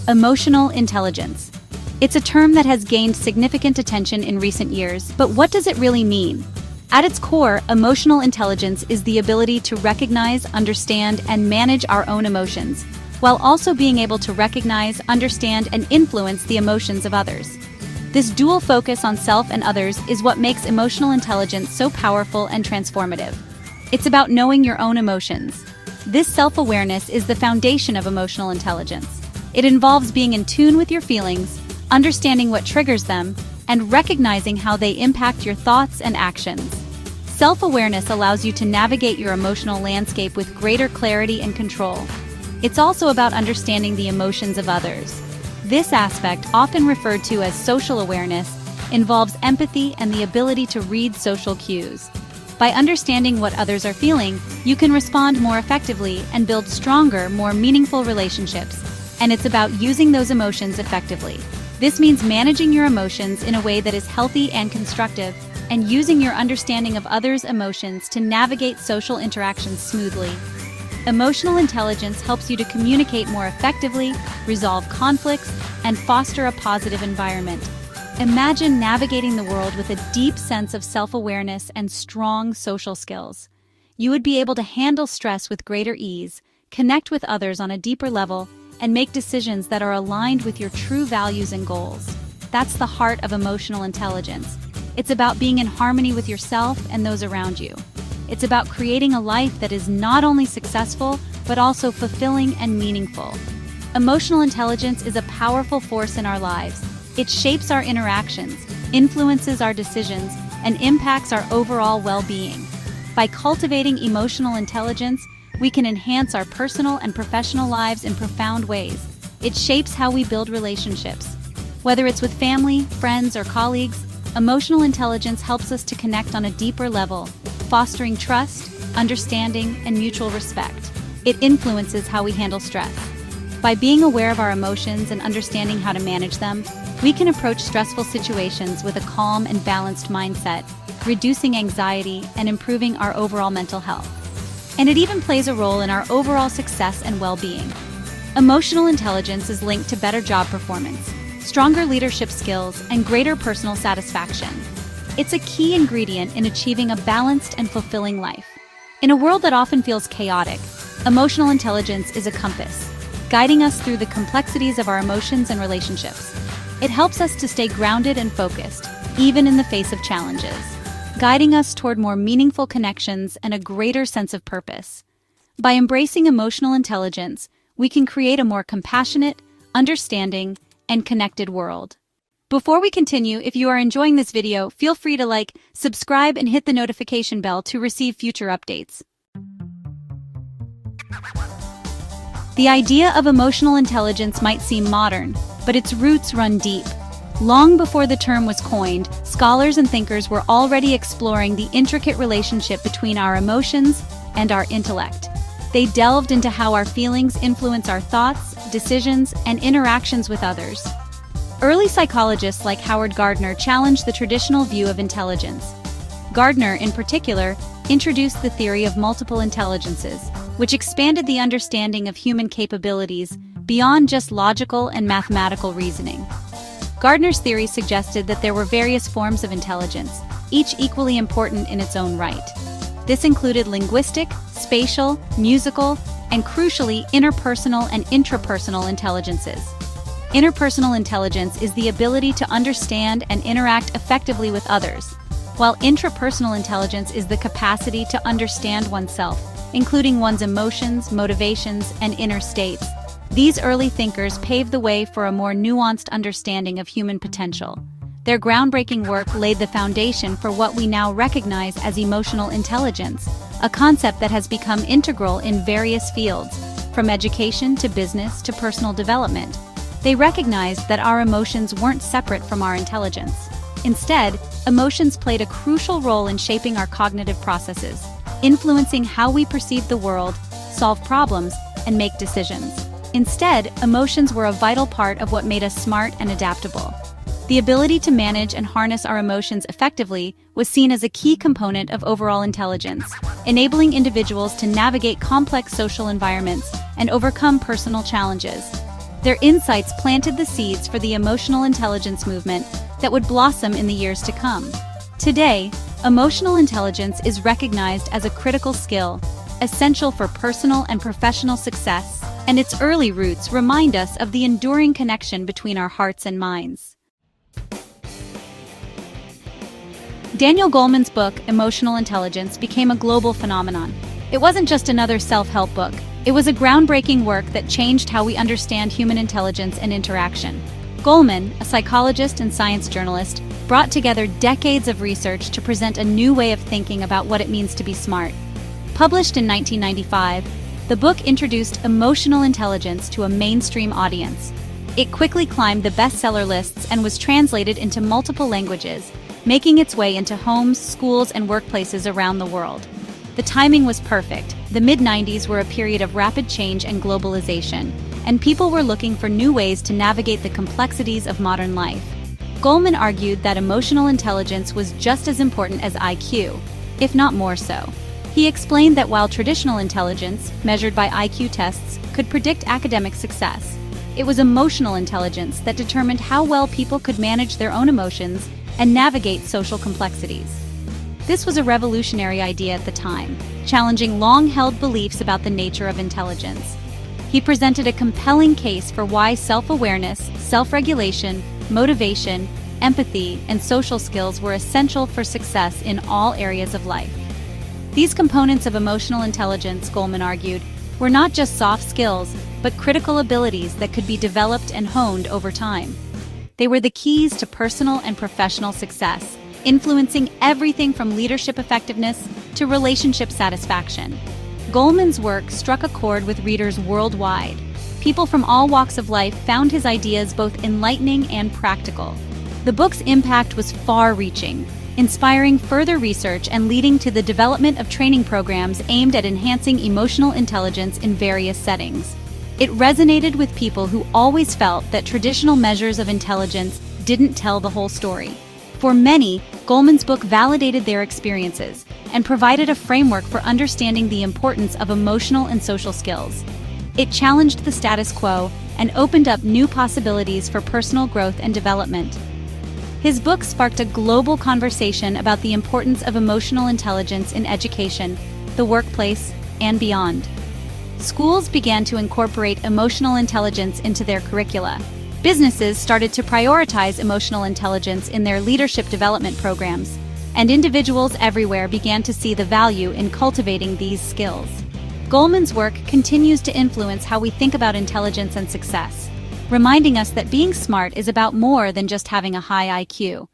Emotional intelligence. It's a term that has gained significant attention in recent years, but what does it really mean? At its core, emotional intelligence is the ability to recognize, understand, and manage our own emotions, while also being able to recognize, understand, and influence the emotions of others. This dual focus on self and others is what makes emotional intelligence so powerful and transformative. It's about knowing your own emotions. This self-awareness is the foundation of emotional intelligence. It involves being in tune with your feelings, understanding what triggers them, and recognizing how they impact your thoughts and actions. Self-awareness allows you to navigate your emotional landscape with greater clarity and control. It's also about understanding the emotions of others. This aspect, often referred to as social awareness, involves empathy and the ability to read social cues. By understanding what others are feeling, you can respond more effectively and build stronger, more meaningful relationships. And it's about using those emotions effectively. This means managing your emotions in a way that is healthy and constructive, and using your understanding of others' emotions to navigate social interactions smoothly. Emotional intelligence helps you to communicate more effectively, resolve conflicts, and foster a positive environment. Imagine navigating the world with a deep sense of self-awareness and strong social skills. You would be able to handle stress with greater ease, connect with others on a deeper level, and make decisions that are aligned with your true values and goals. That's the heart of emotional intelligence. It's about being in harmony with yourself and those around you. It's about creating a life that is not only successful, but also fulfilling and meaningful. Emotional intelligence is a powerful force in our lives. It shapes our interactions, influences our decisions, and impacts our overall well-being. By cultivating emotional intelligence, we can enhance our personal and professional lives in profound ways. It shapes how we build relationships. Whether it's with family, friends, or colleagues, emotional intelligence helps us to connect on a deeper level, fostering trust, understanding, and mutual respect. It influences how we handle stress. By being aware of our emotions and understanding how to manage them, we can approach stressful situations with a calm and balanced mindset, reducing anxiety and improving our overall mental health. And it even plays a role in our overall success and well-being. Emotional intelligence is linked to better job performance, stronger leadership skills, and greater personal satisfaction. It's a key ingredient in achieving a balanced and fulfilling life. In a world that often feels chaotic, emotional intelligence is a compass, guiding us through the complexities of our emotions and relationships. It helps us to stay grounded and focused, even in the face of challenges, guiding us toward more meaningful connections and a greater sense of purpose. By embracing emotional intelligence, we can create a more compassionate, understanding, and connected world. Before we continue, if you are enjoying this video, feel free to like, subscribe, and hit the notification bell to receive future updates. The idea of emotional intelligence might seem modern, but its roots run deep. Long before the term was coined, scholars and thinkers were already exploring the intricate relationship between our emotions and our intellect. They delved into how our feelings influence our thoughts, decisions, and interactions with others. Early psychologists like Howard Gardner challenged the traditional view of intelligence. Gardner, in particular, introduced the theory of multiple intelligences, which expanded the understanding of human capabilities beyond just logical and mathematical reasoning. Gardner's theory suggested that there were various forms of intelligence, each equally important in its own right. This included linguistic, spatial, musical, and crucially, interpersonal and intrapersonal intelligences. Interpersonal intelligence is the ability to understand and interact effectively with others, while intrapersonal intelligence is the capacity to understand oneself, including one's emotions, motivations, and inner states. These early thinkers paved the way for a more nuanced understanding of human potential. Their groundbreaking work laid the foundation for what we now recognize as emotional intelligence, a concept that has become integral in various fields, from education to business to personal development. They recognized that our emotions weren't separate from our intelligence. Instead, emotions played a crucial role in shaping our cognitive processes, influencing how we perceive the world, solve problems, and make decisions. Instead, emotions were a vital part of what made us smart and adaptable. The ability to manage and harness our emotions effectively was seen as a key component of overall intelligence, enabling individuals to navigate complex social environments and overcome personal challenges. Their insights planted the seeds for the emotional intelligence movement that would blossom in the years to come. Today, emotional intelligence is recognized as a critical skill, essential for personal and professional success, and its early roots remind us of the enduring connection between our hearts and minds. Daniel Goleman's book, Emotional Intelligence, became a global phenomenon. It wasn't just another self-help book. It was a groundbreaking work that changed how we understand human intelligence and interaction. Goleman, a psychologist and science journalist, brought together decades of research to present a new way of thinking about what it means to be smart. Published in 1995, the book introduced emotional intelligence to a mainstream audience. It quickly climbed the bestseller lists and was translated into multiple languages, making its way into homes, schools, and workplaces around the world. The timing was perfect. The mid-90s were a period of rapid change and globalization, and people were looking for new ways to navigate the complexities of modern life. Goleman argued that emotional intelligence was just as important as IQ, if not more so. He explained that while traditional intelligence, measured by IQ tests, could predict academic success, it was emotional intelligence that determined how well people could manage their own emotions and navigate social complexities. This was a revolutionary idea at the time, challenging long-held beliefs about the nature of intelligence. He presented a compelling case for why self-awareness, self-regulation, motivation, empathy, and social skills were essential for success in all areas of life. These components of emotional intelligence, Goleman argued, were not just soft skills, but critical abilities that could be developed and honed over time. They were the keys to personal and professional success, influencing everything from leadership effectiveness to relationship satisfaction. Goleman's work struck a chord with readers worldwide. People from all walks of life found his ideas both enlightening and practical. The book's impact was far-reaching, inspiring further research and leading to the development of training programs aimed at enhancing emotional intelligence in various settings. It resonated with people who always felt that traditional measures of intelligence didn't tell the whole story. For many, Goleman's book validated their experiences and provided a framework for understanding the importance of emotional and social skills. It challenged the status quo and opened up new possibilities for personal growth and development. His book sparked a global conversation about the importance of emotional intelligence in education, the workplace, and beyond. Schools began to incorporate emotional intelligence into their curricula. Businesses started to prioritize emotional intelligence in their leadership development programs, and individuals everywhere began to see the value in cultivating these skills. Goleman's work continues to influence how we think about intelligence and success, reminding us that being smart is about more than just having a high IQ.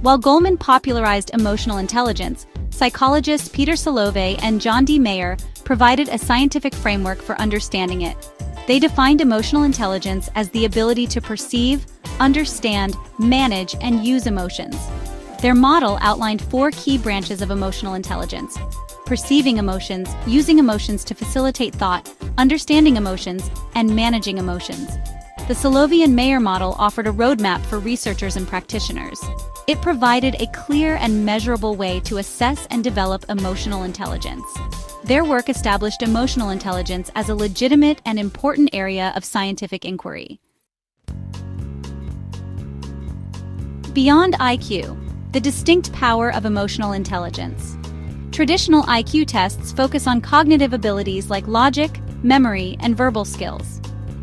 While Goleman popularized emotional intelligence, psychologists Peter Salovey and John D. Mayer provided a scientific framework for understanding it. They defined emotional intelligence as the ability to perceive, understand, manage, and use emotions. Their model outlined 4 key branches of emotional intelligence: perceiving emotions, using emotions to facilitate thought, understanding emotions, and managing emotions. The Salovey and Mayer model offered a roadmap for researchers and practitioners. It provided a clear and measurable way to assess and develop emotional intelligence. Their work established emotional intelligence as a legitimate and important area of scientific inquiry. Beyond IQ, the distinct power of emotional intelligence. Traditional IQ tests focus on cognitive abilities like logic, memory, and verbal skills.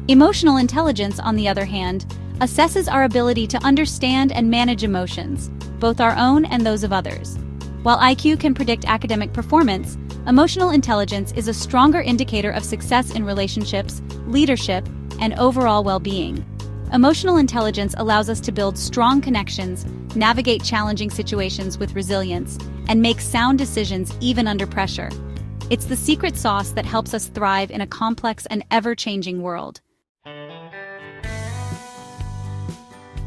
Emotional intelligence, on the other hand, assesses our ability to understand and manage emotions, both our own and those of others. While IQ can predict academic performance, emotional intelligence is a stronger indicator of success in relationships, leadership, and overall well-being. Emotional intelligence allows us to build strong connections, navigate challenging situations with resilience, and make sound decisions even under pressure. It's the secret sauce that helps us thrive in a complex and ever-changing world.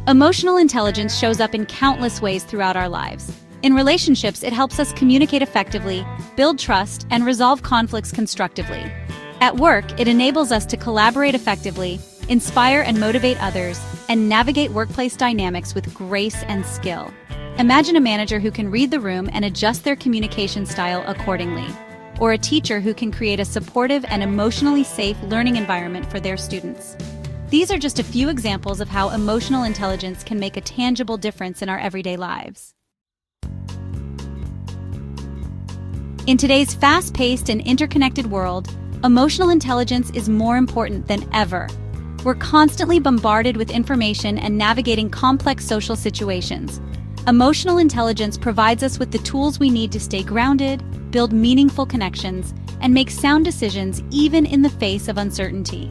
Emotional intelligence shows up in countless ways throughout our lives. In relationships, it helps us communicate effectively, build trust, and resolve conflicts constructively. At work, it enables us to collaborate effectively, inspire and motivate others, and navigate workplace dynamics with grace and skill. Imagine a manager who can read the room and adjust their communication style accordingly. or a teacher who can create a supportive and emotionally safe learning environment for their students. These are just a few examples of how emotional intelligence can make a tangible difference in our everyday lives. In today's fast-paced and interconnected world, emotional intelligence is more important than ever. We're constantly bombarded with information and navigating complex social situations. Emotional intelligence provides us with the tools we need to stay grounded, build meaningful connections, and make sound decisions even in the face of uncertainty.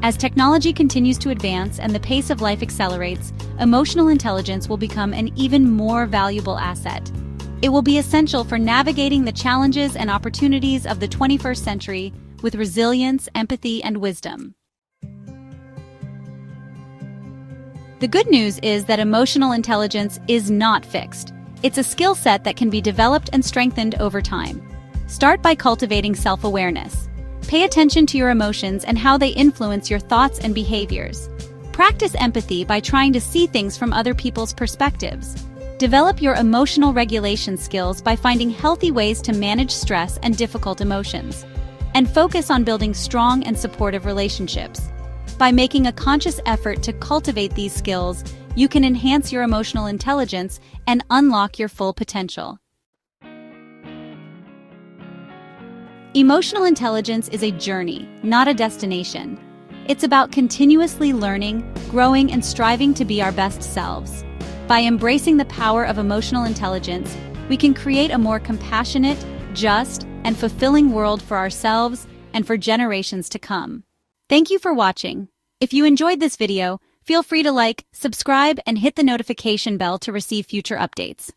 As technology continues to advance and the pace of life accelerates, emotional intelligence will become an even more valuable asset. It will be essential for navigating the challenges and opportunities of the 21st century with resilience, empathy, and wisdom. The good news is that emotional intelligence is not fixed. It's a skill set that can be developed and strengthened over time. Start by cultivating self-awareness. Pay attention to your emotions and how they influence your thoughts and behaviors. Practice empathy by trying to see things from other people's perspectives. Develop your emotional regulation skills by finding healthy ways to manage stress and difficult emotions. And focus on building strong and supportive relationships. By making a conscious effort to cultivate these skills, you can enhance your emotional intelligence and unlock your full potential. Emotional intelligence is a journey, not a destination. It's about continuously learning, growing, and striving to be our best selves. By embracing the power of emotional intelligence, we can create a more compassionate, just, and fulfilling world for ourselves and for generations to come. Thank you for watching. If you enjoyed this video, feel free to like, subscribe, and hit the notification bell to receive future updates.